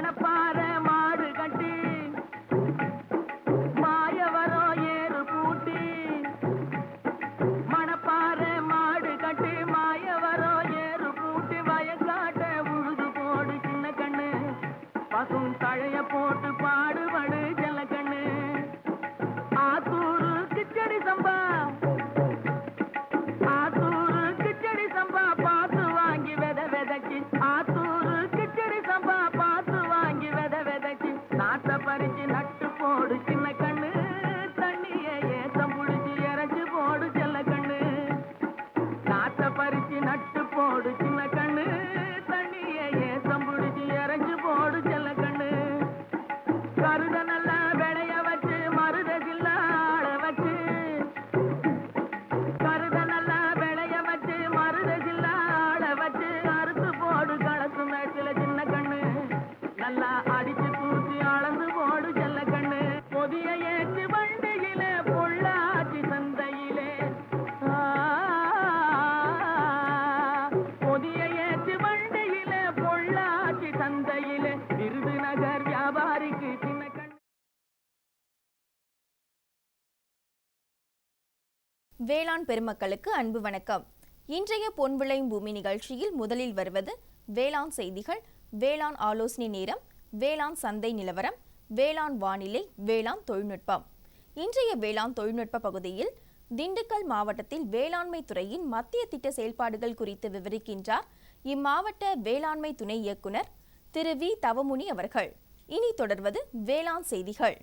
மணப்பாறை மாடு கட்டி மாயவரம் ஏறு பூட்டி மணப்பாறை மாடு கட்டி மாயவரம் ஏறு பூட்டி வயக்காட்ட உழுது போடு சின்ன கண்ணு பசும் தழைய போட்டு பாடுபடு செல்ல கண்ணு ஆத்தூரு கிச்சடி சம்பா ஆத்தூரு கிச்சடி சம்பா பார்த்து வாங்கி வித விதைக்கு ஆத்தூரு கிச்சடி சம்பா பார்த்து வாங்கி வித விதைக்கு நாட்டை பறிச்சு நட்டு போடு சின்ன கண்ணு தண்ணியை ஏத்தம் புடிச்சு இறச்சி போடு செல்ல கண்ணு நாட்டை பறிச்சு நட்டு போடு சின்ன கண்ணு தண்ணியை ஏத்தம் புடிச்சு இறச்சி போடு செல்ல கண்ணு கருத நல்லா விளைய வச்சு மருத சில்லாட வச்சு கருத நல்லா விளைய வச்சு மருத சில்லாட வச்சு அறுத்து போடு களத்து மேட்டில சின்ன கண்ணு நல்லா அடிச்சு தூக்கி அளந்து போடு செல்ல கண்ணு பொதிய ஏற்றி வண்டியில பொள்ளாச்சி சந்தையிலே பொதிய ஏற்றி வண்டியில பொள்ளாச்சி சந்தையிலே விருதுநகர் வியாபாரிக்கு சின்ன கண்ணு. வேளாண் பெருமக்களுக்கு அன்பு வணக்கம். இன்றைய பொன் விளையும் பூமி நிகழ்ச்சியில் முதலில் வருவது வேளாண் செய்திகள், வேளாண் ஆலோசனை நேரம், வேளாண் சந்தை நிலவரம், வேளாண் வானிலை, வேளாண் தொழில்நுட்பம். இன்றைய வேளாண் தொழில்நுட்ப பகுதியில் திண்டுக்கல் மாவட்டத்தில் வேளாண்மை துறையின் மத்திய திட்ட செயல்பாடுகள் குறித்து விவரிக்கின்றார் இம்மாவட்ட வேளாண்மை துணை இயக்குனர் திரு வி தவமுனி அவர்கள். இனி தொடர்வது வேளாண் செய்திகள்.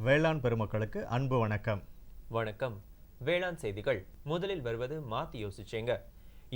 வேளாண் பெருமக்களுக்கு அன்பு வணக்கம். வணக்கம். வேளாண் செய்திகள். முதலில் வருவது மாத்தி யோசிச்சேங்க.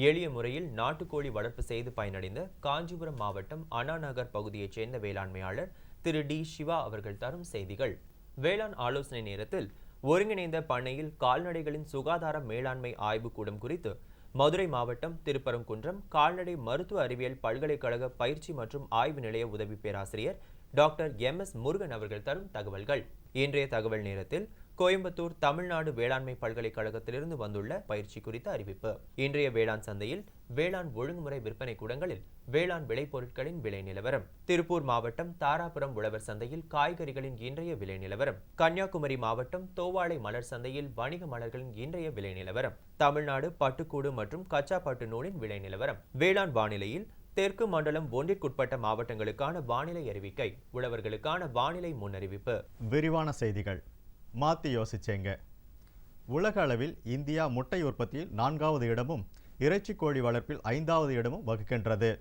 எளிய முறையில் நாட்டுக்கோழி வளர்ப்பு செய்து பயனடைந்த காஞ்சிபுரம் மாவட்டம் அண்ணா நகர் பகுதியைச் சேர்ந்த வேளாண்மையாளர் திரு டி சிவா அவர்கள் தரும் செய்திகள். வேளாண் ஆலோசனை நேரத்தில் ஒருங்கிணைந்த பண்ணையில் கால்நடைகளின் சுகாதார மேலாண்மை ஆய்வு கூடம் குறித்து மதுரை மாவட்டம் திருப்பரங்குன்றம் கால்நடை மருத்துவ அறிவியல் பல்கலைக்கழக பயிற்சி மற்றும் ஆய்வு நிலைய உதவி பேராசிரியர் டாக்டர் எம்.எஸ். முருகன் அவர்கள் தரும் தகவல்கள். இன்றைய தகவல் நேரத்தில் கோயம்புத்தூர் தமிழ்நாடு வேளாண்மை பல்கலைக்கழகத்திலிருந்து வந்துள்ள பயிற்சி குறித்த அறிவிப்பு. இன்றைய வேளாண் சந்தையில் வேளாண் ஒழுங்குமுறை விற்பனை கூடங்களில் வேளாண் விளைபொருட்களின் விலை நிலவரம். திருப்பூர் மாவட்டம் தாராபுரம் உழவர் சந்தையில் காய்கறிகளின் இன்றைய விலை நிலவரம். கன்னியாகுமரி மாவட்டம் தோவாளை மலர் சந்தையில் வணிக மலர்களின் இன்றைய விலை நிலவரம். தமிழ்நாடு பட்டுக்கூடு மற்றும் கச்சா பட்டு நூலின் விலை நிலவரம். வேளாண் வானிலையில் தெற்கு மண்டலம் ஒன்றிற்குட்பட்ட மாவட்டங்களுக்கான வானிலை அறிவிக்கை, உழவர்களுக்கான வானிலை முன்னறிவிப்பு. விரிவான செய்திகள். மாத்தி யோசிச்சேங்க. உலக அளவில் இந்தியா முட்டை உற்பத்தியில் 4வது இடமும் இறைச்சி கோழி வளர்ப்பில் 5வது இடமும் வகிக்கின்றது.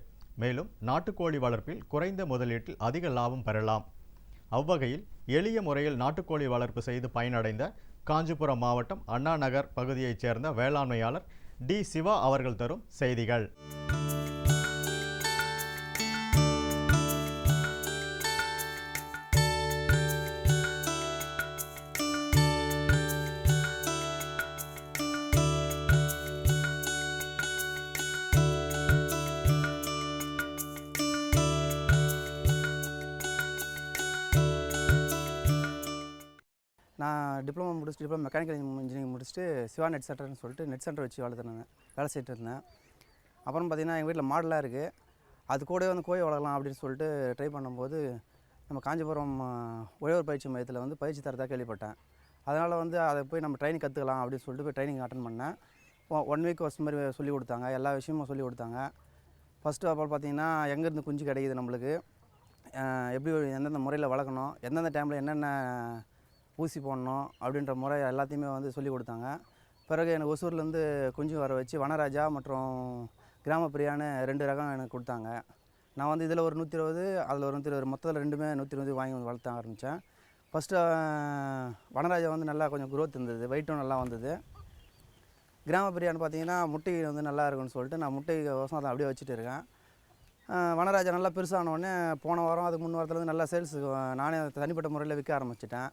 மேலும் நாட்டுக்கோழி வளர்ப்பில் குறைந்த முதலீட்டில் அதிக லாபம் பெறலாம். அவ்வகையில் எளிய முறையில் நாட்டுக்கோழி வளர்ப்பு செய்து பயனடைந்த காஞ்சிபுரம் மாவட்டம் அண்ணா நகர் பகுதியைச் சேர்ந்த வேளாண்மையாளர் டி சிவா அவர்கள் தரும் செய்திகள். நான் டிப்ளமோ மெக்கானிக்கல் இன்ஜினியரிங் முடிச்சுட்டு சிவா நெட் சென்டர்னு சொல்லிட்டு நெட் சென்டர் வச்சு வேலை செய்துட்டு இருந்தேன். அப்புறம் பார்த்திங்கன்னா எங்கள் வீட்டில் மாடெலாம் இருக்குது, அது கூட வந்து கோழி வளர்க்கலாம் அப்படின்னு சொல்லிட்டு ட்ரை பண்ணும்போது நம்ம காஞ்சிபுரம் உழவர் பயிற்சி மையத்தில் வந்து பயிற்சி தரதாக கேள்விப்பட்டேன். அதனால் வந்து அதை போய் நம்ம ட்ரைனிங் கற்றுக்கலாம் அப்படின்னு சொல்லிட்டு போய் ட்ரைனிங் அட்டன் பண்ணேன். 1 வீக் ஃபஸ்ட் மாதிரி சொல்லிக் கொடுத்தாங்க, எல்லா விஷயமும் சொல்லிக் கொடுத்தாங்க. ஃபஸ்ட்டு அப்போ பார்த்திங்கன்னா எங்கேருந்து குஞ்சு கிடைக்குது நம்மளுக்கு, எப்படி எந்தெந்த முறையில் வளர்க்கணும், எந்தெந்த டைமில் என்னென்ன ஊசி போடணும் அப்படின்ற முறை எல்லாத்தையுமே வந்து சொல்லிக் கொடுத்தாங்க. பிறகு எனக்கு ஒசூர்லேருந்து குஞ்சு வர வச்சு வனராஜா மற்றும் கிராமப்பிரியான்னு 2 ரகம் எனக்கு கொடுத்தாங்க. நான் வந்து இதில் ஒரு 120, அதில் ஒரு 120, மொத்தத்தில் 2மே 120 வாங்கி வந்து வளர்த்த ஆரம்பித்தேன். ஃபஸ்ட்டு வனராஜா வந்து நல்லா கொஞ்சம் க்ரோத் இருந்தது, வெயிட்டும் நல்லா வந்தது. கிராமப்பிரியான்னு பார்த்தீங்கன்னா முட்டை வந்து நல்லா இருக்குன்னு சொல்லிட்டு நான் முட்டை வருஷம் அதை அப்படியே வச்சுட்டு இருக்கேன். வனராஜா நல்லா பெருசானோடனே போன வாரம் அதுக்கு 3 வாரத்துலேருந்து நல்லா சேல்ஸ் நானே தனிப்பட்ட முறையில் விற்க ஆரம்பிச்சிட்டேன்.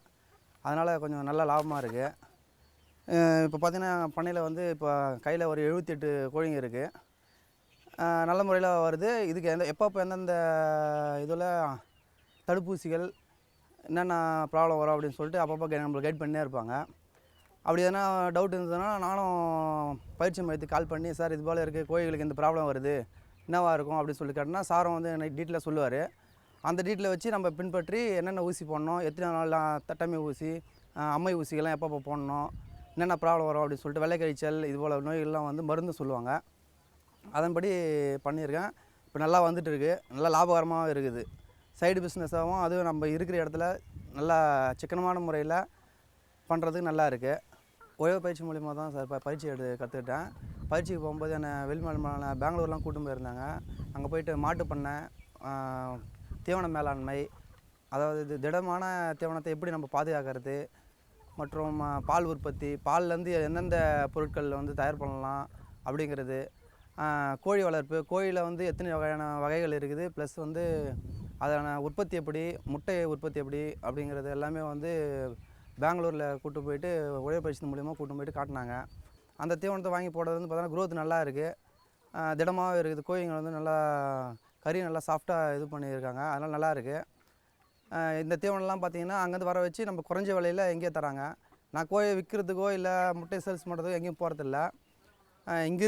அதனால் கொஞ்சம் நல்ல லாபமாக இருக்குது. இப்போ பார்த்திங்கன்னா பண்ணையில் வந்து இப்போ கையில் ஒரு 78 கோழிங்க இருக்குது. நல்ல முறையில் வருது. இதுக்கு எப்பப்போ எந்தெந்த இதில் தடுப்பூசிகள் என்னென்ன ப்ராப்ளம் வரும் அப்படின்னு சொல்லிட்டு அப்பப்போ நம்மளுக்கு கைட் பண்ணியே இருப்பாங்க. அப்படி எதனா டவுட் இருந்ததுன்னா நானும் பயிற்சி மையத்துக்கு கால் பண்ணி, சார் இது போல் இருக்குது, கோழிகளுக்கு இந்த ப்ராப்ளம் வருது, என்னவா இருக்கும் அப்படின்னு சொல்லி கேட்டோன்னா சாரும் வந்து எனக்கு டீட்டெயிலாக சொல்லுவார். அந்த டீட்டெயிலை வச்சு நம்ம பின்பற்றி என்னென்ன ஊசி போடணும், எத்தனை நாள் தட்டமை ஊசி, அம்மை ஊசிகள்லாம் எப்பப்போ போடணும், என்னென்ன ப்ராப்ளம் வரும் அப்படின்னு சொல்லிட்டு வெள்ளை கழிச்சல் இது போல் நோய்கள்லாம் வந்து மருந்து சொல்லுவாங்க. அதன்படி பண்ணியிருக்கேன். இப்போ நல்லா வந்துட்டு இருக்கு, நல்லா லாபகரமாகவும் இருக்குது. சைடு பிஸ்னஸாகவும் அதுவும் நம்ம இருக்கிற இடத்துல நல்லா சிக்கனமான முறையில் பண்ணுறதுக்கு நல்லா இருக்குது. உழவு பயிற்சி மூலிமா தான் சார் பயிற்சி கற்றுக்கிட்டேன். பயிற்சிக்கு போகும்போது என்னை வெளிமாநில பெங்களூர்லாம் கூட்டின்னு போயிருந்தாங்க. அங்கே போயிட்டு மாட்டு பண்ணை, தீவன மேலாண்மை, அதாவது இது திடமான தீவனத்தை எப்படி நம்ம பாதுகாக்கிறது, மற்றும் பால் உற்பத்தி, பால்லேருந்து எந்தெந்த பொருட்கள் வந்து தயார் பண்ணலாம் அப்படிங்கிறது, கோழி வளர்ப்பு, கோழியில் வந்து எத்தனை வகையான வகைகள் இருக்குது, ப்ளஸ் வந்து அதான உற்பத்தி எப்படி, முட்டை உற்பத்தி எப்படி அப்படிங்கிறது எல்லாமே வந்து பெங்களூரில் கூட்டு போயிட்டு உழவு பயிற்சி மூலிமா கூட்டு போயிட்டு காட்டினாங்க. அந்த தீவனத்தை வாங்கி போடுறது வந்து பார்த்தோன்னா க்ரோத் நல்லா இருக்குது, திடமாகவும் இருக்குது. கோழிங்க வந்து நல்லா கறி நல்லா சாஃப்டாக இது பண்ணியிருக்காங்க, அதனால் நல்லா இருக்குது. இந்த தீவனம்லாம் பார்த்திங்கன்னா அங்கேருந்து வர வச்சு நம்ம குறைஞ்ச விலையில் எங்கேயோ தராங்க. நான் கோழியை விற்கிறதுக்கோ இல்லை முட்டை சேல்ஸ் பண்ணுறதுக்கோ எங்கேயும் போகிறதில்ல. இங்கே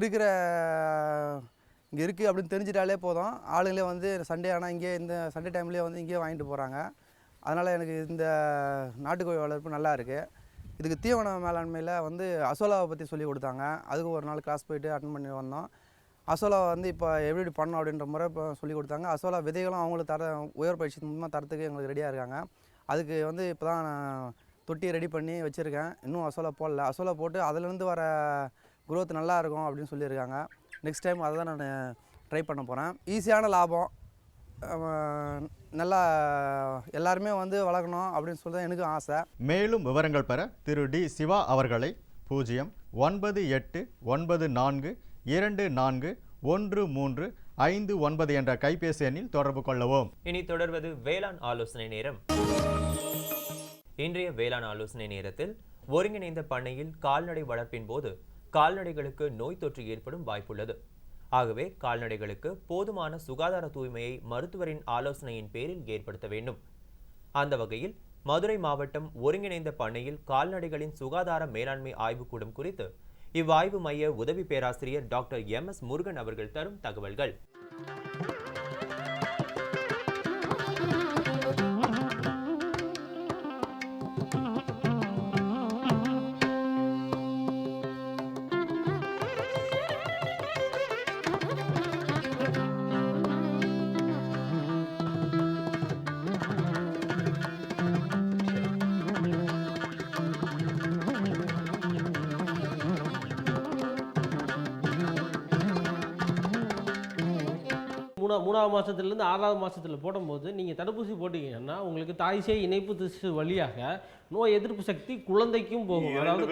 இருக்குது அப்படின்னு தெரிஞ்சிட்டாலே போதும், ஆளுங்களே வந்து சண்டே ஆனால் இங்கே இந்த சண்டே டைம்லேயே வந்து இங்கேயே வாங்கிட்டு போகிறாங்க. அதனால் எனக்கு இந்த நாட்டுக்கோழி வளர்ப்பு நல்லா இருக்குது. இதுக்கு தீவன மேலாண்மையில் வந்து அசோலாவை பற்றி சொல்லி கொடுத்தாங்க. அதுக்கு ஒரு நாள் கிளாஸ் போயிட்டு அட்டன் பண்ணி வந்தோம். அசோலா வந்து இப்போ எப்படி பண்ணணும் அப்படின்ற முறை இப்போ சொல்லி கொடுத்தாங்க. அசோலா விதைகளும் அவங்களுக்கு உயர் பயிற்சி மூலமாக தரத்துக்கு எங்களுக்கு ரெடியாக இருக்காங்க. அதுக்கு வந்து இப்போ தான் நான் தொட்டி ரெடி பண்ணி வச்சுருக்கேன். இன்னும் அசோலா போடல. அசோலா போட்டு அதிலேருந்து வர க்ரோத் நல்லா இருக்கும் அப்படின்னு சொல்லியிருக்காங்க. நெக்ஸ்ட் டைம் அதை தான் நான் ட்ரை பண்ண போகிறேன். ஈஸியான லாபம், நல்லா எல்லாருமே வந்து வளர்க்கணும் அப்படின்னு சொல்லி தான் எனக்கும் ஆசை. மேலும் விவரங்கள் பெற திரு டி சிவா அவர்களை 09894241359 என்ற கைபேசி எண்ணில் தொடர்பு கொள்ளவும். இனி தொடர்வது வேளாண் ஆலோசனை நேரம். இன்றைய வேளாண் ஆலோசனை நேரத்தில் ஒருங்கிணைந்த பண்ணையில் கால்நடை வளர்ப்பின் போது கால்நடைகளுக்கு நோய் தொற்று ஏற்படும் வாய்ப்புள்ளது. ஆகவே கால்நடைகளுக்கு போதுமான சுகாதார தூய்மையை மருத்துவரின் ஆலோசனையின் பேரில் ஏற்படுத்த வேண்டும். அந்த வகையில் மதுரை மாவட்டம் ஒருங்கிணைந்த பண்ணையில் கால்நடைகளின் சுகாதார மேலாண்மை ஆய்வுக்கூடம் குறித்து இவ்வாய்வு மைய உதவி பேராசிரியர் டாக்டர் MS முருகன் அவர்கள் தரும் தகவல்கள். மூணாவது மாதத்துலேருந்து 6வது மாதத்தில் போடும்போது நீங்கள் தடுப்பூசி போட்டிங்கன்னா உங்களுக்கு தாய்சேய் இணைப்பு திசு வழியாக நோய் எதிர்ப்பு சக்தி குழந்தைக்கும் போகும். அதாவது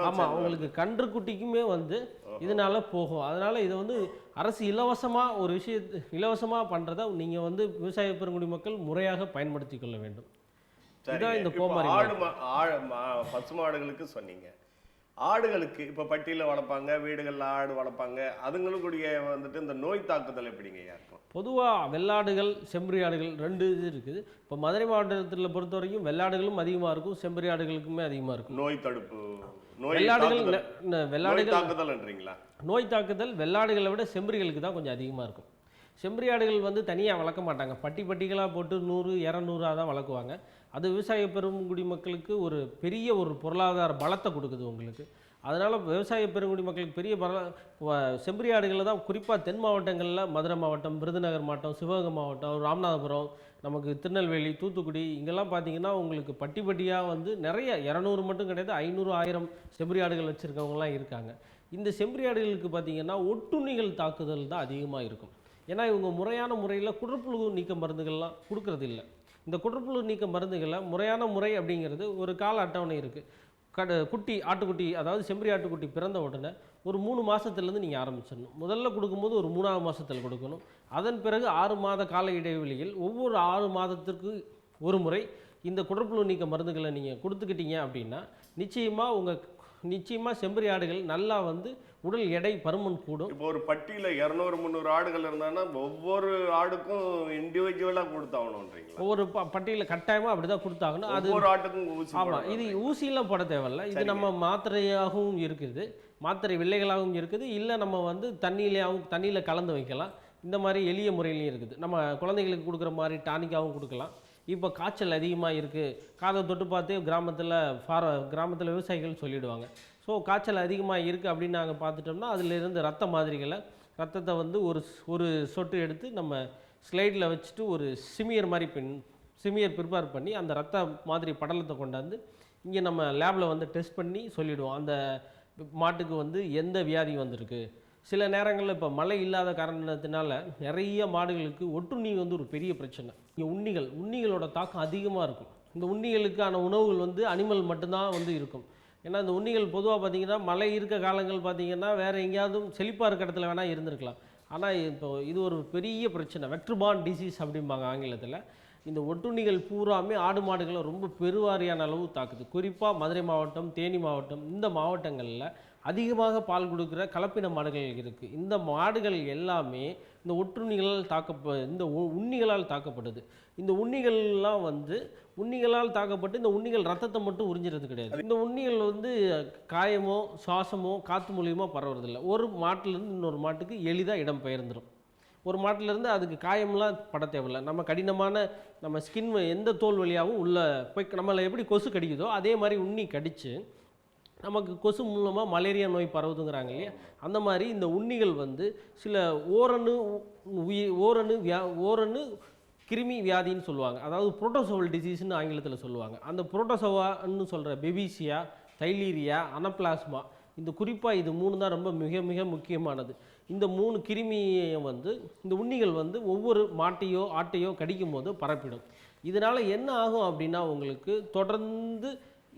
ஆமாம், உங்களுக்கு கன்றுக்குட்டிக்குமே வந்து இதனால போகும். அதனால் இதை வந்து அரசு இலவசமாக ஒரு விஷயத்தை இலவசமாக பண்ணுறதை நீங்கள் வந்து விவசாய பெருங்குடி மக்கள் முறையாக பயன்படுத்தி கொள்ள வேண்டும். இதுதான் இந்த கோமாரி. பசுமாடுகளுக்கு சொன்னீங்க, ஆடுகளுக்கு இப்போ பட்டியில் வளர்ப்பாங்க, வீடுகளில் ஆடு வளர்ப்பாங்க, அதுங்களுடைய வந்துட்டு இந்த நோய் தாக்குதல் எப்படிங்க இருக்கும்? பொதுவாக வெள்ளாடுகள் செம்பரி ஆடுகள் 2 இது இருக்குது. இப்போ மதுரை மாவட்டத்தில் பொறுத்த வரைக்கும் வெள்ளாடுகளும் அதிகமாக இருக்கும், செம்பரி ஆடுகளுக்குமே அதிகமாக இருக்கும். நோய் தடுப்பு வெள்ளாடுகள் தாக்குதல்ன்றீங்களா? நோய் தாக்குதல் வெள்ளாடுகளை விட செம்பரிகளுக்கு தான் கொஞ்சம் அதிகமாக இருக்கும். செம்பரி ஆடுகள் வந்து தனியாக வளர்க்க மாட்டாங்க, பட்டிகளாக போட்டு 100-200 தான் வளர்க்குவாங்க. அது விவசாய பெருங்குடி மக்களுக்கு ஒரு பெரிய ஒரு பொருளாதார பலத்தை கொடுக்குது உங்களுக்கு. அதனால் விவசாய பெருங்குடி மக்களுக்கு பெரிய செம்பரி ஆடுகளை தான் குறிப்பாக தென் மாவட்டங்களில் மதுரை மாவட்டம், விருதுநகர் மாவட்டம், சிவகங்கை மாவட்டம், ராமநாதபுரம், நமக்கு திருநெல்வேலி, தூத்துக்குடி இங்கெல்லாம் பார்த்தீங்கன்னா உங்களுக்கு பட்டியாக வந்து நிறைய 200 மட்டும் கிடையாது, 500-1000 செம்பரி ஆடுகள் வச்சுருக்கவங்களாம் இருக்காங்க. இந்த செம்பரி ஆடுகளுக்கு பார்த்திங்கன்னா ஒட்டுண்ணிகள் தாக்குதல் தான் அதிகமாக இருக்கும். ஏன்னா இவங்க முறையான முறையில் குடற்புழு நீக்க மருந்துகள்லாம் கொடுக்கறது இல்லை. இந்த குடற்புழு நீக்க மருந்துகளை முறையான முறை அப்படிங்கிறது ஒரு கால அட்டவணை இருக்குது. ஆட்டுக்குட்டி, அதாவது செம்பரி ஆட்டுக்குட்டி பிறந்த உடனே ஒரு 3 மாதத்துலேருந்து நீங்கள் ஆரம்பிச்சிடணும். முதல்ல கொடுக்கும்போது ஒரு 3ஆவது மாதத்தில் கொடுக்கணும். அதன் பிறகு 6 மாத கால இடைவெளியில் ஒவ்வொரு 6 மாதத்திற்கு ஒரு முறை இந்த குடற்புழு நீக்க மருந்துகளை நீங்கள் கொடுத்துக்கிட்டீங்க அப்படின்னா நிச்சயமாக செம்பரி ஆடுகள் நல்லா வந்து உடல் எடை பருமன் கூடும். இப்போ ஒரு பட்டியில் 200-300 ஆடுகள் இருந்தாங்கன்னா ஒவ்வொரு ஆடுக்கும் இண்டிவிஜுவலாக கொடுத்தாகணுன்றீங்களா? ஒவ்வொரு பட்டியில் கட்டாயமாக அப்படி தான் கொடுத்தாகணும். அது ஒவ்வொரு ஆட்டுக்கும் ஊசி. ஆமாம், இது ஊசியெல்லாம் போட தேவையில்ல. இது நம்ம மாத்திரையாகவும் இருக்குது, மாத்திரை வில்லைகளாகவும் இருக்குது, இல்லை நம்ம வந்து தண்ணியில் கலந்து வைக்கலாம். இந்த மாதிரி எளிய முறையிலையும் இருக்குது. நம்ம குழந்தைகளுக்கு கொடுக்குற மாதிரி டானிக்காகவும் கொடுக்கலாம். இப்போ காய்ச்சல் அதிகமாக இருக்குது, காதை தொட்டு பார்த்து கிராமத்தில் விவசாயிகள் சொல்லிவிடுவாங்க. ஸோ காய்ச்சல் அதிகமாக இருக்குது அப்படின்னு நாங்கள் பார்த்துட்டோம்னா அதிலிருந்து ரத்தத்தை வந்து ஒரு சொட்டு எடுத்து நம்ம ஸ்லைடில் வச்சுட்டு ஒரு சிமியர் ப்ரிப்பேர் பண்ணி அந்த ரத்த மாதிரி படலத்தை கொண்டாந்து இங்கே நம்ம லேபில் வந்து டெஸ்ட் பண்ணி சொல்லிவிடுவோம் அந்த மாட்டுக்கு வந்து எந்த வியாதி வந்திருக்கு. சில நேரங்களில் இப்போ மழை இல்லாத காரணத்தினால நிறைய மாடுகளுக்கு ஒட்டுண்ணி வந்து ஒரு பெரிய பிரச்சனை. இங்கே உண்ணிகளோட தாக்கம் அதிகமாக இருக்கும். இந்த உண்ணிகளுக்கான உணவுகள் வந்து அனிமல் மட்டும்தான் வந்து இருக்கும். ஏன்னா இந்த உண்ணிகள் பொதுவாக பார்த்திங்கன்னா மழை இருக்க காலங்கள் பார்த்திங்கன்னா வேறு எங்கேயாவது செழிப்பாக இருக்க இடத்துல வேணால் இருந்திருக்கலாம். ஆனால் இப்போ இது ஒரு பெரிய பிரச்சனை, வெக்டர்-பார்ன் டிசீஸ் அப்படிம்பாங்க ஆங்கிலத்தில். இந்த ஒட்டுண்ணிகள் பூராமே ஆடு மாடுகளை ரொம்ப பெருவாரியான அளவு தாக்குது. குறிப்பாக மதுரை மாவட்டம், தேனி மாவட்டம், இந்த மாவட்டங்களில் அதிகமாக பால் கொடுக்குற கலப்பின மாடுகள் இருக்குது. இந்த மாடுகள் எல்லாமே இந்த உண்ணிகளால் தாக்கப்படுது. இந்த உண்ணிகள்லாம் வந்து உண்ணிகளால் தாக்கப்பட்டு இந்த உண்ணிகள் ரத்தத்தை மட்டும் உறிஞ்சிறது கிடையாது. இந்த உண்ணிகள் வந்து காயமோ சுவாசமோ காற்று மூலியமாக பரவுறதில்லை. ஒரு மாட்டிலேருந்து இன்னொரு மாட்டுக்கு எளிதாக இடம் பெயர்ந்துடும். ஒரு மாட்டிலேருந்து அதுக்கு காயம்லாம் பட தேவையில்லை. நம்ம கடினமான நம்ம ஸ்கின் எந்த தோல் வழியாகவும் உள்ளே போய் நம்மளை எப்படி கொசு கடிக்குதோ அதே மாதிரி உண்ணி கடித்து நமக்கு கொசு மூலமாக மலேரியா நோய் பரவுதுங்கிறாங்க இல்லையா, அந்த மாதிரி இந்த உண்ணிகள் வந்து சில ஓரணு கிருமி வியாதின்னு சொல்லுவாங்க. அதாவது புரோட்டோசோவல் டிசீஸ்னு ஆங்கிலத்தில் சொல்லுவாங்க. அந்த புரோட்டோசோவான்னு சொல்கிற பெபிசியா, தைலீரியா, அனப்ளாஸ்மா, இந்த குறிப்பாக இது 3 தான் ரொம்ப மிக மிக முக்கியமானது. இந்த 3 கிருமியை வந்து இந்த உண்ணிகள் வந்து ஒவ்வொரு மாட்டையோ ஆட்டையோ கடிக்கும் போது பரப்பிடும். இதனால் என்ன ஆகும் அப்படின்னா உங்களுக்கு தொடர்ந்து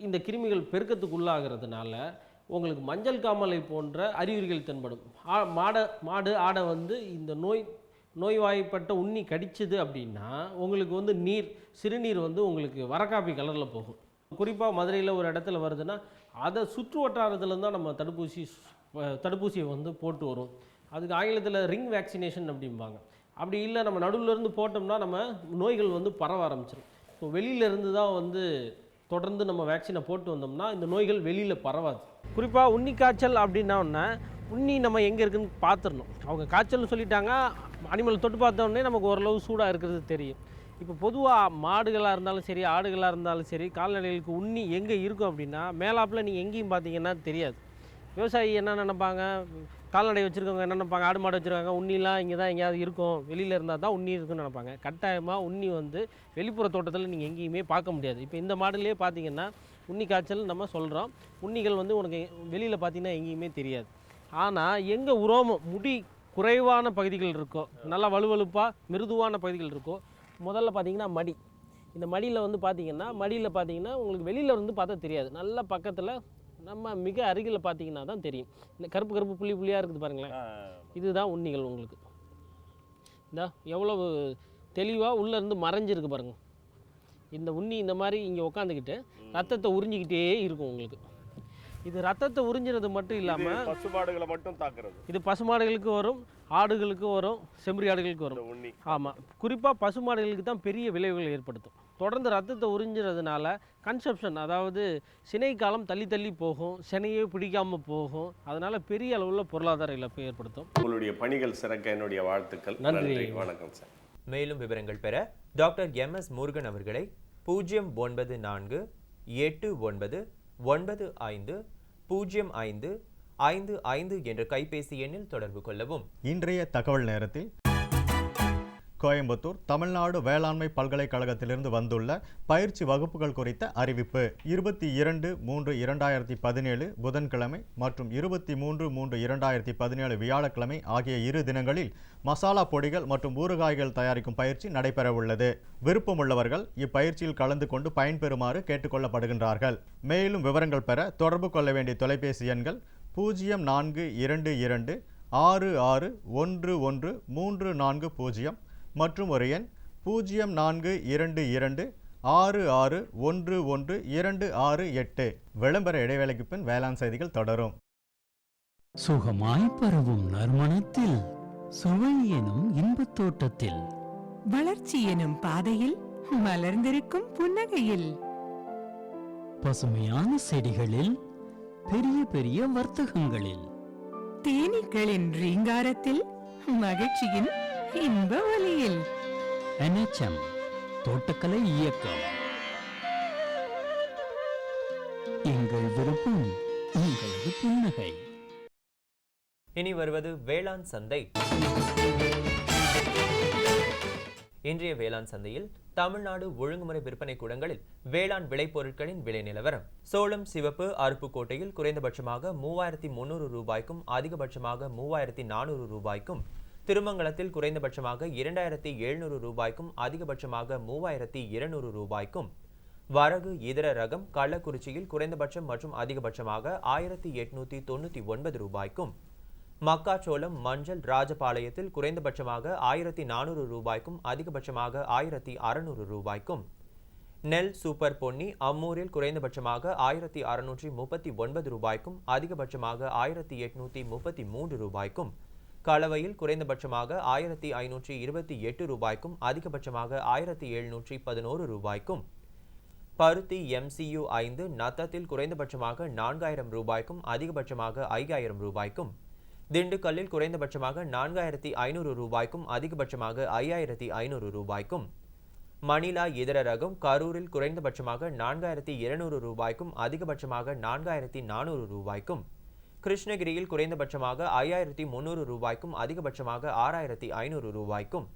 இந்த கிருமிகள் பெருக்கத்துக்குள்ளாகிறதுனால உங்களுக்கு மஞ்சள் காமாலை போன்ற அறிகுறிகள் தென்படும். ஆடை வந்து இந்த நோய்வாய்ப்பட்ட உண்ணி கடிச்சது அப்படின்னா உங்களுக்கு வந்து சிறுநீர் வந்து உங்களுக்கு வரக்காப்பி கலரில் போகும். குறிப்பாக மதுரையில் ஒரு இடத்துல வருதுன்னா அதை சுற்று வட்டாரத்தில் தான் நம்ம தடுப்பூசியை வந்து போட்டு வரும். அதுக்கு ஆங்கிலத்தில் ரிங் வேக்சினேஷன் அப்படிம்பாங்க. அப்படி இல்லை நம்ம நடுவிலேருந்து போட்டோம்னா நம்ம நோய்கள் வந்து பரவ ஆரம்பிச்சிடும். ஸோ வெளியிலேருந்து தான் வந்து தொடர்ந்து நம்ம வேக்சினை போட்டு வந்தோம்னா இந்த நோய்கள் வெளியில் பரவாது. குறிப்பாக உண்ணி காய்ச்சல் அப்படின்னா உண்ணி நம்ம எங்கே இருக்குதுன்னு பார்த்துடணும். அவங்க காய்ச்சல்னு சொல்லிட்டாங்க, அனிமல் தொட்டு பார்த்தோன்னே நமக்கு ஓரளவு சூடாக இருக்கிறது தெரியும். இப்போ பொதுவாக மாடுகளாக இருந்தாலும் சரி, ஆடுகளாக இருந்தாலும் சரி, கால்நடைகளுக்கு உண்ணி எங்கே இருக்கும் அப்படின்னா மேலாப்பில் நீங்கள் எங்கேயும் பார்த்தீங்கன்னா தெரியாது. விவசாயி என்ன நினைப்பாங்க, கால்நடை வச்சுருக்கவங்க என்ன நினைப்பாங்க, ஆடு மாடு வச்சுருக்காங்க, உண்ணிலாம் இங்கே தான் எங்கேயாவது இருக்கும், வெளியில் இருந்தால் தான் உண்ணி இருக்குன்னு நினைப்பாங்க. கட்டாயமாக உண்ணி வந்து வெளிப்புற தோட்டத்தில் நீங்கள் எங்கேயுமே பார்க்க முடியாது. இப்போ இந்த மாடுலேயே பார்த்தீங்கன்னா உண்ணி காய்ச்சல் நம்ம சொல்கிறோம். உண்ணிகள் வந்து உனக்கு வெளியில் பார்த்தீங்கன்னா எங்கேயுமே தெரியாது. ஆனால் எங்கே உரோமம் முடி குறைவான பகுதிகள் இருக்கோ, நல்லா வலுவலுப்பாக மிருதுவான பகுதிகள் இருக்கோ, முதல்ல பார்த்தீங்கன்னா மடி. இந்த மடியில் வந்து பார்த்தீங்கன்னா உங்களுக்கு வெளியில் வந்து பார்த்தா தெரியாது. நல்ல பக்கத்தில் நம்ம மிக அருகில் பார்த்தீங்கன்னா தான் தெரியும். இந்த கருப்பு புள்ளியாக இருக்குது பாருங்களேன், இதுதான் உண்ணிகள். உங்களுக்கு இந்த எவ்வளவு தெளிவாக உள்ளேருந்து மறைஞ்சிருக்கு பாருங்கள். இந்த உண்ணி இந்த மாதிரி இங்கே உட்காந்துக்கிட்டு ரத்தத்தை உறிஞ்சிக்கிட்டே இருக்கும் உங்களுக்கு. இது ரத்தத்தை உறிஞ்சிறது மட்டும் இல்லாமல் பசுமாடுகளை மட்டும் தாக்குறது. இது பசுமாடுகளுக்கு வரும், ஆடுகளுக்கு வரும், செம்பரி ஆடுகளுக்கு வரும். ஆமாம், குறிப்பாக பசுமாடுகளுக்கு தான் பெரிய விளைவுகள் ஏற்படுத்தும். தொடர்ந்து ரத்தத்தை உறிஞ்சிறதுனால கன்சப்ஷன், அதாவது சினை காலம் தள்ளி போகும், சினையே பிடிக்காமல் போகும். அதனால் பெரிய அளவில் பொருளாதார இழப்பு ஏற்படுத்தும். உங்களுடைய பணிகள் சிறக்க என்னுடைய வாழ்த்துக்கள். நன்றி. வணக்கம் சார். மேலும் விவரங்கள் பெற டாக்டர் MS முருகன் அவர்களை 09489950555 என்ற கைபேசி எண்ணில் தொடர்பு கொள்ளவும். இன்றைய தகவல் நேரத்தில் கோயம்புத்தூர் தமிழ்நாடு வேளாண்மை பல்கலைக்கழகத்திலிருந்து வந்துள்ள பயிற்சி வகுப்புகள் குறித்த அறிவிப்பு. 22/3/2017 புதன்கிழமை மற்றும் 23/3/2017 வியாழக்கிழமை ஆகிய 2 தினங்களில் மசாலா பொடிகள் மற்றும் ஊறுகாய்கள் தயாரிக்கும் பயிற்சி நடைபெறவுள்ளது. விருப்பமுள்ளவர்கள் இப்பயிற்சியில் கலந்து கொண்டு பயன்பெறுமாறு கேட்டுக்கொள்ளப்படுகின்றார்கள். மேலும் விவரங்கள் பெற தொடர்பு கொள்ள வேண்டிய தொலைபேசி எண்கள் 0422661134 மற்றும் ஒரு எண் 0422661126 விளம்பர இடைவேளைக்கு பின் வேளாண் செய்திகள் தொடரும். சுகமாய் பரவும் நறுமணத்தில், சுவை எனும் இன்பத் தோட்டத்தில், வளர்ச்சி எனும் பாதையில், மலர்ந்திருக்கும் புன்னகையில், பசுமையான செடிகளில், பெரிய பெரிய வர்த்தகங்களில், தேனீக்களின் ரீங்காரத்தில், மகிழ்ச்சியின் இன்ப ஒலியில். NHM தோட்டக்கலை இயக்கம். எங்கள் விருப்பம் உங்களது புன்னகை. இனி வருவது வேளாண் சந்தை. இன்றைய வேளாண் சந்தையில் தமிழ்நாடு ஒழுங்குமுறை விற்பனை கூடங்களில் வேளாண் விளைபொருட்களின் விலை நிலவரம். சோளம் சிவப்பு அருப்புக்கோட்டையில் குறைந்தபட்சமாக 3300 ரூபாய்க்கும் அதிகபட்சமாக 3400 ரூபாய்க்கும், திருமங்கலத்தில் குறைந்தபட்சமாக 2700 ரூபாய்க்கும் அதிகபட்சமாக 3200 ரூபாய்க்கும், வரகு இதர ரகம் கள்ளக்குறிச்சியில் குறைந்தபட்சம் மற்றும் அதிகபட்சமாக 1899 ரூபாய்க்கும், மக்காச்சோளம் மஞ்சள் ராஜபாளையத்தில் குறைந்தபட்சமாக 1400 ரூபாய்க்கும் அதிகபட்சமாக 1600 ரூபாய்க்கும், நெல் சூப்பர் பொன்னி அம்மூரில் குறைந்தபட்சமாக 1639 ரூபாய்க்கும் அதிகபட்சமாக 1833 ரூபாய்க்கும், கலவையில் குறைந்தபட்சமாக 1528 ரூபாய்க்கும் அதிகபட்சமாக 1711 ரூபாய்க்கும், பருத்தி MCU 5 நத்தத்தில் குறைந்தபட்சமாக 4000 ரூபாய்க்கும் அதிகபட்சமாக 5000 ரூபாய்க்கும், திண்டுக்கல்லில் குறைந்தபட்சமாக 4500 ரூபாய்க்கும் அதிகபட்சமாக 5500 ரூபாய்க்கும், மணிலா இதர ரகம் கரூரில் குறைந்தபட்சமாக 4200 ரூபாய்க்கும் அதிகபட்சமாக 4400 ரூபாய்க்கும், கிருஷ்ணகிரியில் குறைந்தபட்சமாக 5300 ரூபாய்க்கும் அதிகபட்சமாக 6500 ரூபாய்க்கும்.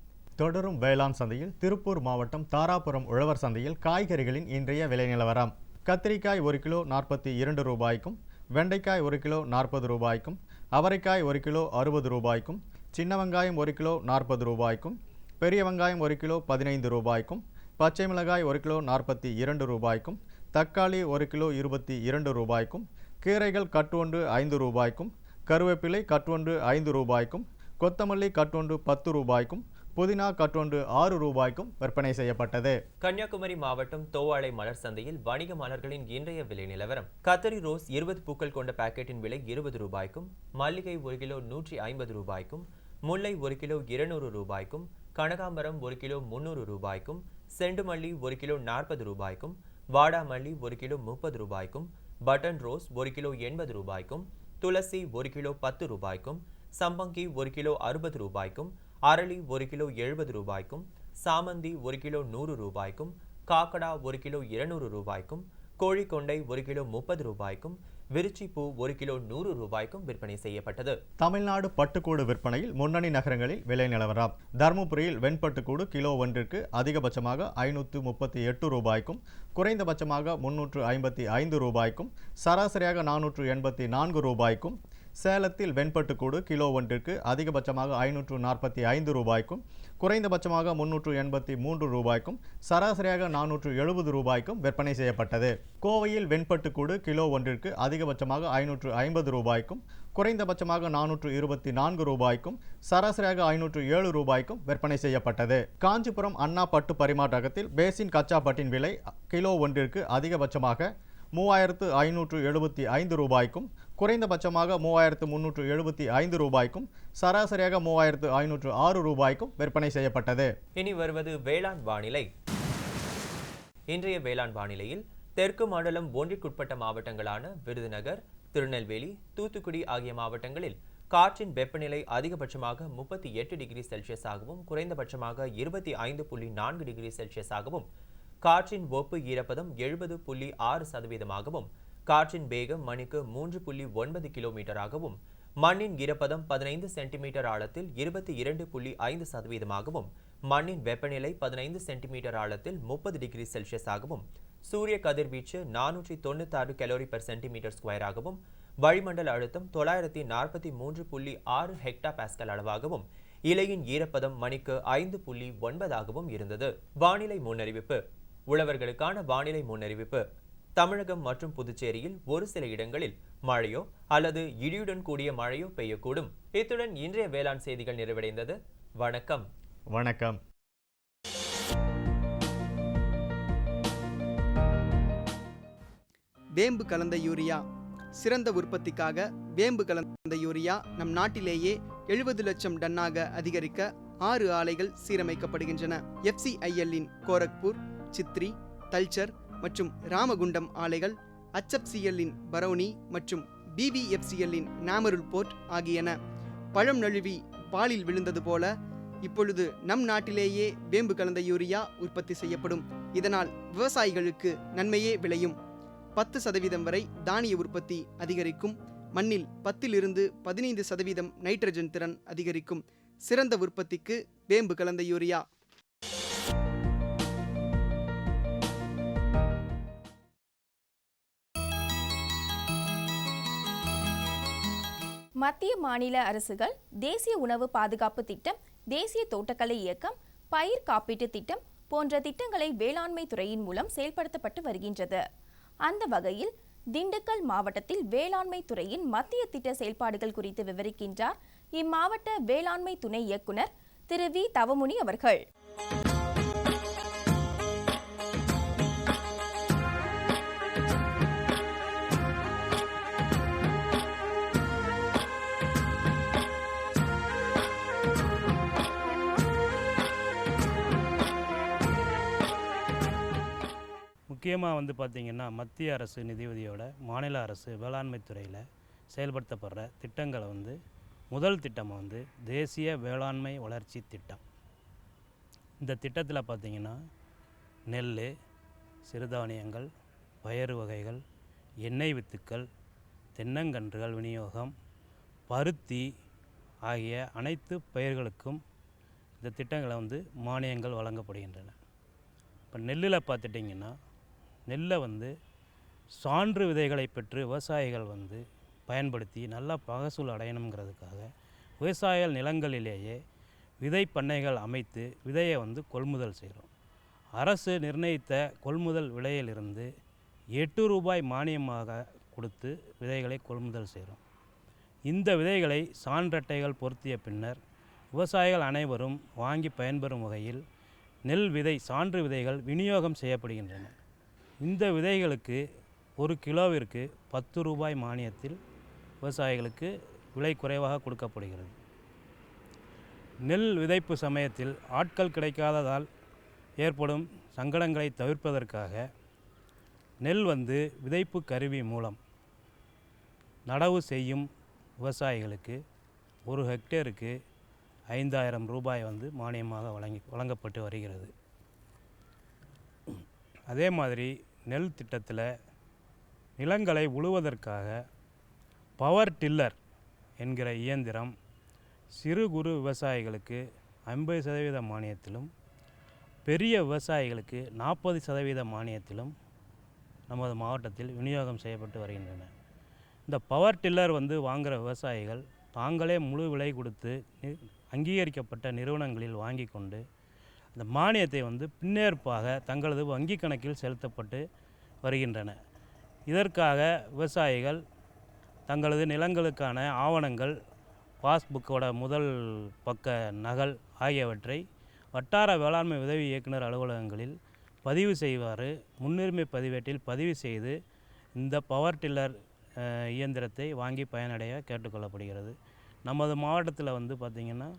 தொடரும் வேளாண் சந்தையில் திருப்பூர் மாவட்டம் தாராபுரம் உழவர் சந்தையில் காய்கறிகளின் இன்றைய விலை நிலவரம். கத்திரிக்காய் 1 கிலோ 42 ரூபாய்க்கும், வெண்டைக்காய் 1 கிலோ 40 ரூபாய்க்கும், அவரைக்காய் 1 கிலோ 60 ரூபாய்க்கும், சின்ன வெங்காயம் 1 கிலோ 40 ரூபாய்க்கும், பெரிய வெங்காயம் 1 கிலோ 15 ரூபாய்க்கும், பச்சை மிளகாய் 1 கிலோ 42 ரூபாய்க்கும், தக்காளி 1 கிலோ 22 ரூபாய்க்கும், கீரைகள் கட்டொன்று 5 ரூபாய்க்கும், கருவேப்பிலை கட்டொன்று 5 ரூபாய்க்கும், கொத்தமல்லி கட்டொன்று 10 ரூபாய்க்கும், புதினா கட்டொன்று 6 ரூபாய்க்கும் விற்பனை செய்யப்பட்டது. கன்னியாகுமரி மாவட்டம் தோவாளை மலர் சந்தையில் வணிக மலர்களின் இன்றைய விலை நிலவரம். கத்தரி ரோஸ் 20 பூக்கள் கொண்ட பாக்கெட்டின் விலை 20 ரூபாய்க்கும், மல்லிகை 1 கிலோ 150 ரூபாய்க்கும், முல்லை 1 கிலோ 200 ரூபாய்க்கும், கனகாம்பரம் 1 கிலோ 300 ரூபாய்க்கும், செண்டுமல்லி 1 கிலோ 40 ரூபாய்க்கும், வாடாமல்லி 1 கிலோ 30 ரூபாய்க்கும், பட்டன் ரோஸ் 1 கிலோ 80 ரூபாய்க்கும், துளசி 1 கிலோ 10 ரூபாய்க்கும், சம்பங்கி 1 கிலோ 60 ரூபாய்க்கும், அரளி 1 கிலோ 70 ரூபாய்க்கும், சாமந்தி 1 கிலோ 100 ரூபாய்க்கும், காக்கடா 1 கிலோ 200 ரூபாய்க்கும், கோழிக்கொண்டை 1 கிலோ 30 ரூபாய்க்கும், விருச்சிப்பூ 1 கிலோ 100 ரூபாய்க்கும் விற்பனை செய்யப்பட்டது. தமிழ்நாடு பட்டுக்கூடு விற்பனையில் முன்னணி நகரங்களில் விலை நிலவரம். தருமபுரியில் வெண்பட்டுக்கூடு கிலோ ஒன்றிற்கு அதிகபட்சமாக 538 ரூபாய்க்கும் குறைந்தபட்சமாக 355 ரூபாய்க்கும் சராசரியாக 484 ரூபாய்க்கும், சேலத்தில் வெண்பட்டுக்கூடு கிலோ ஒன்றிற்கு அதிகபட்சமாக 545 ரூபாய்க்கும் குறைந்தபட்சமாக 383 ரூபாய்க்கும் சராசரியாக 470 ரூபாய்க்கும் விற்பனை செய்யப்பட்டது. கோவையில் வெண்பட்டுக்கூடு கிலோ ஒன்றிற்கு அதிகபட்சமாக 550 ரூபாய்க்கும் குறைந்தபட்சமாக 424 ரூபாய்க்கும் சராசரியாக 507 ரூபாய்க்கும் விற்பனை செய்யப்பட்டது. காஞ்சிபுரம் அண்ணா பட்டு பரிமாற்றகத்தில் பேசின் கச்சா பட்டின் விலை கிலோ ஒன்றிற்கு அதிகபட்சமாக 3575 ரூபாய்க்கும் குறைந்தபட்சமாக 3375 ரூபாய்க்கும் சராசரியாக 3506 ரூபாய்க்கும் விற்பனை செய்யப்பட்டது. இனி வருவது வேளாண் வானிலை. இன்றைய வேளாண் வானிலையில் தெற்கு மண்டலம் ஒன்றிற்குட்பட்ட மாவட்டங்களான விருதுநகர், திருநெல்வேலி, தூத்துக்குடி ஆகிய மாவட்டங்களில் காற்றின் வெப்பநிலை அதிகபட்சமாக 38 டிகிரி செல்சியஸாகவும் குறைந்தபட்சமாக 25.4 டிகிரி செல்சியஸாகவும், காற்றின் ஒப்பு ஈரப்பதம் 70.6%ஆகவும், காற்றின் வேகம் மணிக்கு 3.9 கிலோமீட்டராகவும், மண்ணின் ஈரப்பதம் 15 சென்டிமீட்டர் ஆழத்தில் 22.5%ஆகவும், மண்ணின் வெப்பநிலை 15 சென்டிமீட்டர் ஆழத்தில் 30 டிகிரி செல்சியஸாகவும், சூரிய கதிர்வீச்சு 496 கலோரி பெர் சென்டிமீட்டர் ஸ்கொயராகவும், வளிமண்டல அழுத்தம் 943.6 ஹெக்டா பாஸ்கல் அளவாகவும், இலையின் ஈரப்பதம் மணிக்கு 5.9ஆகவும் இருந்தது. வானிலை முன்னறிவிப்பு. உழவர்களுக்கான வானிலை முன்னறிவிப்பு. தமிழகம் மற்றும் புதுச்சேரியில் ஒரு சில இடங்களில் மழையோ அல்லது இடியுடன் கூடிய மழையோ பெய்யக்கூடும். இத்துடன் இன்றைய வேளாண் செய்திகள் நிறைவடைந்தது. வணக்கம். வணக்கம். வேம்பு கலந்த யூரியா. சிறந்த உற்பத்திக்காக வேம்பு கலந்த யூரியா நம் நாட்டிலேயே 70 லட்சம் டன்னாக அதிகரிக்க 6 ஆலைகள் சீரமைக்கப்படுகின்றன. FCIL-இன் கோரக்பூர், சித்ரி, தல்சர் மற்றும் ராமகுண்டம் ஆலைகள், HFCL-இன் பரௌனி மற்றும் BVFCL-இன் நாமருல் போர்ட் ஆகியன. பழம் நழுவி பாலில் விழுந்தது போல இப்பொழுது நம் நாட்டிலேயே வேம்பு கலந்த யூரியா உற்பத்தி செய்யப்படும். இதனால் விவசாயிகளுக்கு நன்மையே விளையும். 10% வரை தானிய உற்பத்தி அதிகரிக்கும். மண்ணில் 10 - 15% நைட்ரஜன் திறன் அதிகரிக்கும். சிறந்த உற்பத்திக்கு வேம்பு கலந்த யூரியா. மத்திய மாநில அரசுகள் தேசிய உணவு பாதுகாப்பு திட்டம், தேசிய தோட்டக்கலை இயக்கம், பயிர் காப்பீட்டு திட்டம் போன்ற திட்டங்களை வேளாண்மை துறையின் மூலம் செயல்படுத்தப்பட்டு வருகின்றது. அந்த வகையில் திண்டுக்கல் மாவட்டத்தில் வேளாண்மை துறையின் மத்திய திட்ட செயல்பாடுகள் குறித்து விவரிக்கின்றார் இம்மாவட்ட வேளாண்மை துணை இயக்குனர் திரு வி தவமுனி அவர்கள். முக்கியமாக பார்த்திங்கன்னா மத்திய அரசு நிதியுதவியோட மாநில அரசு வேளாண்மை துறையில் செயல்படுத்தப்படுற திட்டங்களை முதல் திட்டமாக தேசிய வேளாண்மை வளர்ச்சி திட்டம். இந்த திட்டத்தில் பார்த்திங்கன்னா நெல், சிறுதானியங்கள், பயறு வகைகள், எண்ணெய் வித்துக்கள், தென்னங்கன்றுகள் விநியோகம், பருத்தி ஆகிய அனைத்து பயிர்களுக்கும் இந்த திட்டங்களை மானியங்கள் வழங்கப்படுகின்றன. இப்போ நெல்லில் பார்த்துட்டிங்கன்னா நெல்லை சான்று விதைகளை பெற்று விவசாயிகள் பயன்படுத்தி நல்லா மகசூல் அடையணுங்கிறதுக்காக விவசாய நிலங்களிலேயே விதை பண்ணைகள் அமைத்து விதையை கொள்முதல் செய்கிறோம். அரசு நிர்ணயித்த கொள்முதல் விலையிலிருந்து 8 ரூபாய் மானியமாக கொடுத்து விதைகளை கொள்முதல் செய்கிறோம். இந்த விதைகளை சான்றட்டைகள் பொருத்திய பின்னர் விவசாயிகள் அனைவரும் வாங்கி பயன்பெறும் வகையில் நெல் விதை சான்று விதைகள் விநியோகம் செய்யப்படுகின்றன. இந்த விதைகளுக்கு 1 கிலோவிற்கு 10 ரூபாய் மானியத்தில் விவசாயிகளுக்கு விலை குறைவாக கொடுக்கப்படுகிறது. நெல் விதைப்பு சமயத்தில் ஆட்கள் கிடைக்காததால் ஏற்படும் சங்கடங்களை தவிர்ப்பதற்காக நெல் விதைப்பு கருவி மூலம் நடவு செய்யும் விவசாயிகளுக்கு 1 ஹெக்டேருக்கு 5000 ரூபாய் மானியமாக வழங்கப்பட்டு வருகிறது. அதே மாதிரி நெல் திட்டத்தில் நிலங்களை உழுவதற்காக பவர் டில்லர் என்கிற இயந்திரம் சிறு குறு விவசாயிகளுக்கு 50% மானியத்திலும் பெரிய விவசாயிகளுக்கு 40% மானியத்திலும் நமது மாவட்டத்தில் விநியோகம் செய்யப்பட்டு வருகின்றன. இந்த பவர் டில்லர் வாங்குகிற விவசாயிகள் தாங்களே முழு விலை கொடுத்து அங்கீகரிக்கப்பட்ட நிறுவனங்களில் வாங்கி கொண்டு அந்த மானியத்தை பின்னேற்பாக தங்களது வங்கி கணக்கில் செலுத்தப்பட்டு வருகின்றன. இதற்காக விவசாயிகள் தங்களது நிலங்களுக்கான ஆவணங்கள், பாஸ்புக்கோட முதல் பக்க நகல் ஆகியவற்றை வட்டார வேளாண்மை உதவி இயக்குனர் அலுவலகங்களில் பதிவு செய்வாறு முன்னுரிமை பதிவேட்டில் பதிவு செய்து இந்த பவர் டில்லர் இயந்திரத்தை வாங்கி பயனடைய கேட்டுக்கொள்ளப்படுகிறது. நமது மாவட்டத்தில் பார்த்திங்கன்னா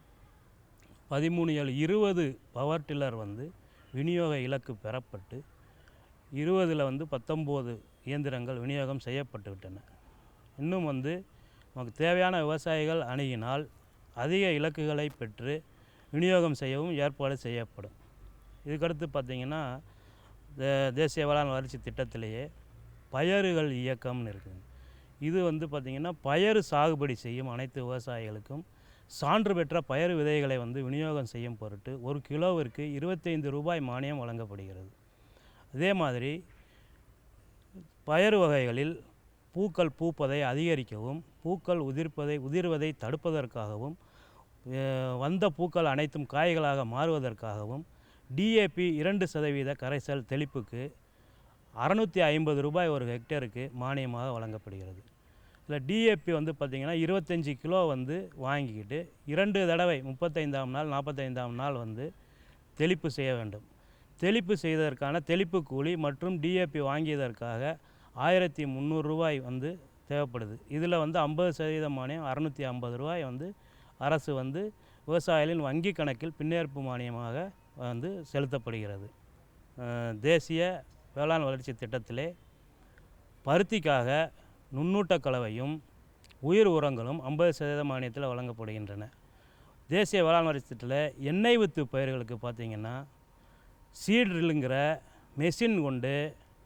13/7/20 பவர் டில்லர் விநியோக இலக்கு பெறப்பட்டு 20ல் 19 இயந்திரங்கள் விநியோகம் செய்யப்பட்டு விட்டன. இன்னும் நமக்கு தேவையான விவசாயிகள் அணுகினால் அதிக இலக்குகளை பெற்று விநியோகம் செய்யவும் ஏற்பாடு செய்யப்படும். இதுக்கடுத்து பார்த்திங்கன்னா தேசிய வேளாண் வளர்ச்சி திட்டத்திலேயே பயறுகள் இயக்கம்னு இருக்குது. இது பார்த்திங்கன்னா பயறு சாகுபடி செய்யும் அனைத்து விவசாயிகளுக்கும் சான்று பெற்ற பயறு விதைகளை விநியோகம் செய்யும் பொருட்டு 1 கிலோவிற்கு 25 ரூபாய் மானியம் வழங்கப்படுகிறது. அதே மாதிரி பயறு வகைகளில் பூக்கள் பூப்பதை அதிகரிக்கவும் பூக்கள் உதிர்வதை தடுப்பதற்காகவும் வந்த பூக்கள் அனைத்தும் காய்களாக மாறுவதற்காகவும் டிஏபி 2% கரைசல் தெளிப்புக்கு 650 ரூபாய் 1 ஹெக்டேருக்கு மானியமாக வழங்கப்படுகிறது. இதில் டிஏபி பார்த்திங்கன்னா 25 கிலோ வாங்கிக்கிட்டு 2 தடவை 35ஆம் நாள் 45ஆம் நாள் தெளிப்பு செய்ய வேண்டும். தெளிப்பு செய்வதற்கான தெளிப்பு கூலி மற்றும் டிஏபி வாங்கியதற்காக 1300 ரூபாய் தேவைப்படுது. இதில் 50% மானியம் 650 ரூபாய் அரசு விவசாயிகளின் வங்கி கணக்கில் பின்னேற்பு மானியமாக செலுத்தப்படுகிறது. தேசிய வேளாண் வளர்ச்சி திட்டத்திலே பருத்திக்காக நுண்ணூட்ட கலவையும் உயிர் உரங்களும் 50% மானியத்தில் வழங்கப்படுகின்றன. தேசிய வேளாண் வளர்ச்சி திட்டத்தில் எண்ணெய் வித்து பயிர்களுக்கு பார்த்திங்கன்னா சீட்ரில்லுங்கிற மெஷின் கொண்டு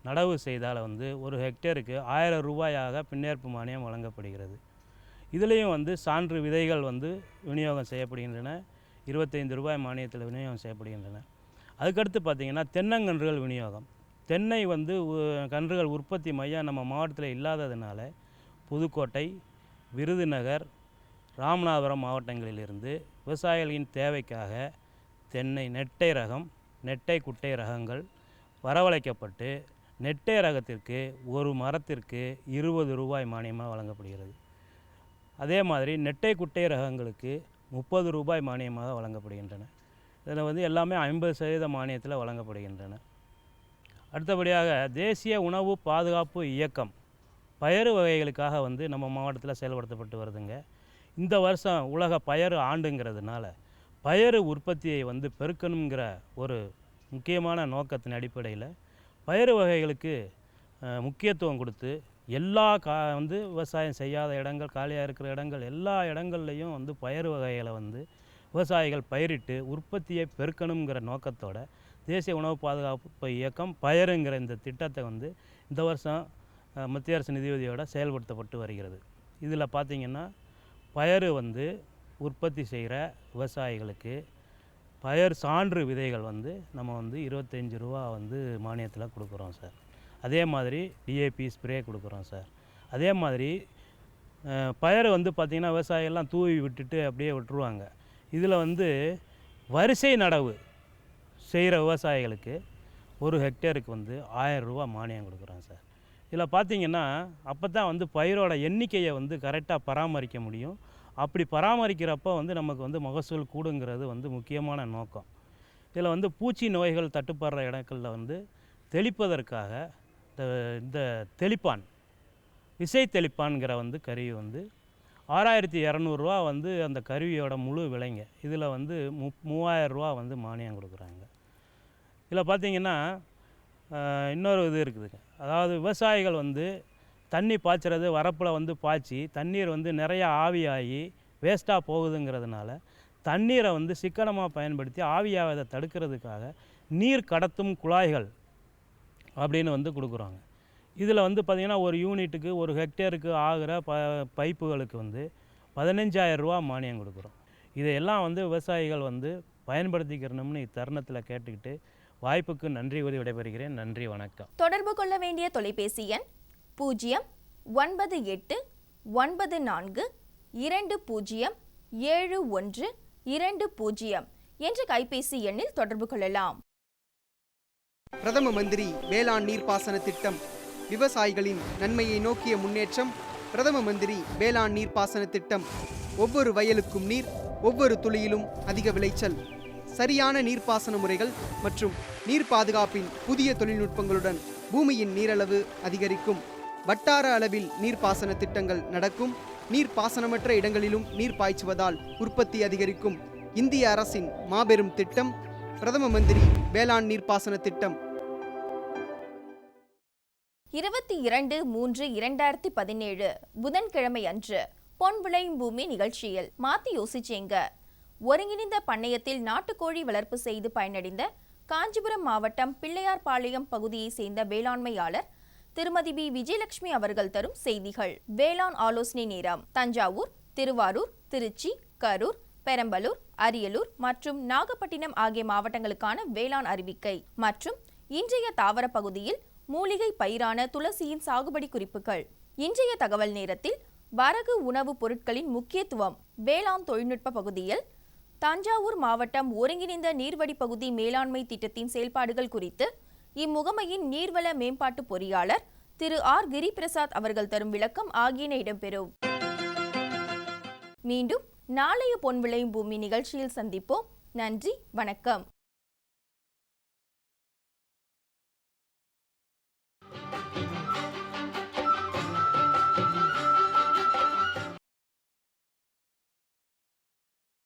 நடவு செய்தால் வந்து ஒரு ஹெக்டேருக்கு 1000 ரூபாயாக பின்னேற்பு மானியம் வழங்கப்படுகிறது. இதுலேயும் வந்து சான்று விதைகள் வந்து விநியோகம் செய்யப்படுகின்றன. 25 ரூபாய் மானியத்தில் விநியோகம் செய்யப்படுகின்றன. அதுக்கடுத்து பார்த்திங்கன்னா தென்னங்கன்றுகள் விநியோகம். தென்னை வந்து கன்றுகள் உற்பத்தி மையம் நம்ம மாவட்டத்தில் இல்லாததுனால புதுக்கோட்டை, விருதுநகர், ராமநாதபுரம் மாவட்டங்களிலிருந்து விவசாயிகளின் தேவைக்காக தென்னை நெட்டை ரகம், நெட்டை குட்டை ரகங்கள் வரவழைக்கப்பட்டு நெட்டை ரகத்திற்கு ஒரு மரத்திற்கு 20 ரூபாய் மானியமாக வழங்கப்படுகிறது. அதே மாதிரி நெட்டை குட்டை ரகங்களுக்கு 30 ரூபாய் மானியமாக வழங்கப்படுகின்றன. இதில் வந்து எல்லாமே 50% மானியத்தில் வழங்கப்படுகின்றன. அடுத்தபடியாக தேசிய உணவு பாதுகாப்பு இயக்கம் பயறு வகைகளுக்காக வந்து நம்ம மாவட்டத்தில் செயல்படுத்தப்பட்டு வருதுங்க. இந்த வருஷம் உலக பயறு ஆண்டுங்கிறதுனால பயறு உற்பத்தியை வந்து பெருக்கணுங்கிற ஒரு முக்கியமான நோக்கத்தின் அடிப்படையில் பயறு வகைகளுக்கு முக்கியத்துவம் கொடுத்து எல்லா வந்து விவசாயம் செய்யாத இடங்கள், காலியாக இருக்கிற இடங்கள், எல்லா இடங்கள்லையும் வந்து பயறு வகைகளை வந்து விவசாயிகள் பயிரிட்டு உற்பத்தியை பெருக்கணுங்கிற நோக்கத்தோட தேசிய உணவு பாதுகாப்பு இயக்கம் பயறுங்கிற இந்த திட்டத்தை வந்து இந்த வருஷம் மத்திய அரசு நிதியுதவியோடு செயல்படுத்தப்பட்டு வருகிறது. இதில் பார்த்திங்கன்னா பயறு வந்து உற்பத்தி செய்கிற விவசாயிகளுக்கு பயறு சான்று விதைகள் வந்து நம்ம வந்து 25 ரூபா வந்து மானியத்தில் கொடுக்குறோம் சார். அதே மாதிரி டிஏபி ஸ்ப்ரே கொடுக்குறோம் சார். அதே மாதிரி பயறு வந்து பார்த்திங்கன்னா விவசாயிகள்லாம் தூவி விட்டுட்டு அப்படியே விட்டுருவாங்க. இதில் வந்து வரிசை நடவு செய்கிற விவசாயிகளுக்கு ஒரு ஹெக்டேருக்கு வந்து 1000 ரூபா மானியம் கொடுக்குறோம் சார். இதில் பார்த்திங்கன்னா அப்போ தான் வந்து பயிரோட எண்ணிக்கையை வந்து கரெக்டாக பராமரிக்க முடியும். அப்படி பராமரிக்கிறப்போ வந்து நமக்கு வந்து மகசூல் கூடுங்கிறது வந்து முக்கியமான நோக்கம். இதில் வந்து பூச்சி நோய்கள் தட்டுப்படுற இடங்களில் வந்து தெளிப்பதற்காக இந்த தெளிப்பான், விசை தெளிப்பான்கிற வந்து கருவி வந்து 6200 ரூபா வந்து அந்த கருவியோட முழு விலைங்க. இதில் வந்து 3000 ரூபா வந்து மானியம் கொடுக்குறாங்க. இதில் பார்த்திங்கன்னா இன்னொரு இது இருக்குதுங்க. அதாவது விவசாயிகள் வந்து தண்ணி பாய்ச்சறது வரப்பில் வந்து பாய்ச்சி தண்ணீர் வந்து நிறைய ஆவியாகி வேஸ்ட்டாக போகுதுங்கிறதுனால தண்ணீரை வந்து சிக்கனமாக பயன்படுத்தி ஆவியாவதை தடுக்கிறதுக்காக நீர் கடத்தும் குழாய்கள் அப்படின்னு வந்து கொடுக்குறாங்க. இதில் வந்து பார்த்திங்கன்னா ஒரு யூனிட்டுக்கு ஒரு ஹெக்டேருக்கு ஆகிற பைப்புகளுக்கு வந்து 15000 ரூபா மானியம் கொடுக்குறோம். இதையெல்லாம் வந்து விவசாயிகள் வந்து பயன்படுத்திக்கிறணும்னு இத்தருணத்தில் கேட்டுக்கிட்டு வாய்ப்புக்கு நன்றி கூறி விடைபெறுகிறேன். நன்றி, வணக்கம். தொடர்பு கொள்ள வேண்டிய தொலைபேசி எண் 09894207120 என்ற கைபேசி எண்ணில் தொடர்பு கொள்ளலாம். பிரதம மந்திரி வேளாண் நீர்ப்பாசன திட்டம் விவசாயிகளின் நன்மையை நோக்கிய முன்னேற்றம். பிரதம மந்திரி வேளாண் நீர்ப்பாசன திட்டம் ஒவ்வொரு வயலுக்கும் நீர், ஒவ்வொரு துளியிலும் அதிக விளைச்சல். சரியான நீர்ப்பாசன முறைகள் மற்றும் நீர் பாதுகாப்பின் புதிய தொழில்நுட்பங்களுடன் பூமியின் நீரளவு அதிகரிக்கும். வட்டார அளவில் நீர்ப்பாசன திட்டங்கள் நடக்கும். நீர்ப்பாசனமற்ற இடங்களிலும் நீர் பாய்ச்சுவதால் உற்பத்தி அதிகரிக்கும். இந்திய அரசின் மாபெரும் திட்டம் பிரதம மந்திரி வேளாண் நீர்ப்பாசன திட்டம். 22/3/2017 புதன்கிழமை அன்று பொன் விளையும் பூமி நிகழ்ச்சியில் மாத்தி யோசிச்சேங்க. ஒருங்கிணைந்த பண்ணையத்தில் நாட்டுக்கோழி வளர்ப்பு செய்து பயனடைந்த காஞ்சிபுரம் மாவட்டம் பிள்ளையார்பாளையம் பகுதியை சேர்ந்த வேளாண்மையாளர் திருமதி பி. விஜயலட்சுமி அவர்கள் தரும் செய்திகள். வேளாண் ஆலோசனை நேரம். தஞ்சாவூர், திருவாரூர், திருச்சி, கரூர், பெரம்பலூர், அரியலூர் மற்றும் நாகப்பட்டினம் ஆகிய மாவட்டங்களுக்கான வேளாண் அறிவிக்கை மற்றும் இன்றைய தாவர பகுதியில் மூலிகை பயிரான துளசியின் சாகுபடி குறிப்புகள். இன்றைய தகவல் நேரத்தில் வரகு உணவுப் பொருட்களின் முக்கியத்துவம். வேளாண் தொழில்நுட்ப பகுதியில் தஞ்சாவூர் மாவட்டம் ஒருங்கிணைந்த நீர்வடி பகுதி மேலாண்மை திட்டத்தின் செயல்பாடுகள் குறித்து இம்முகமையின் நீர்வள மேம்பாட்டு பொறியாளர் திரு ஆர். கிரிபிரசாத் அவர்கள் தரும் விளக்கம் ஆகியன இடம்பெறும். மீண்டும் நாளைய பொன் விளையும் பூமி நிகழ்ச்சியில் சந்திப்போம். நன்றி, வணக்கம்.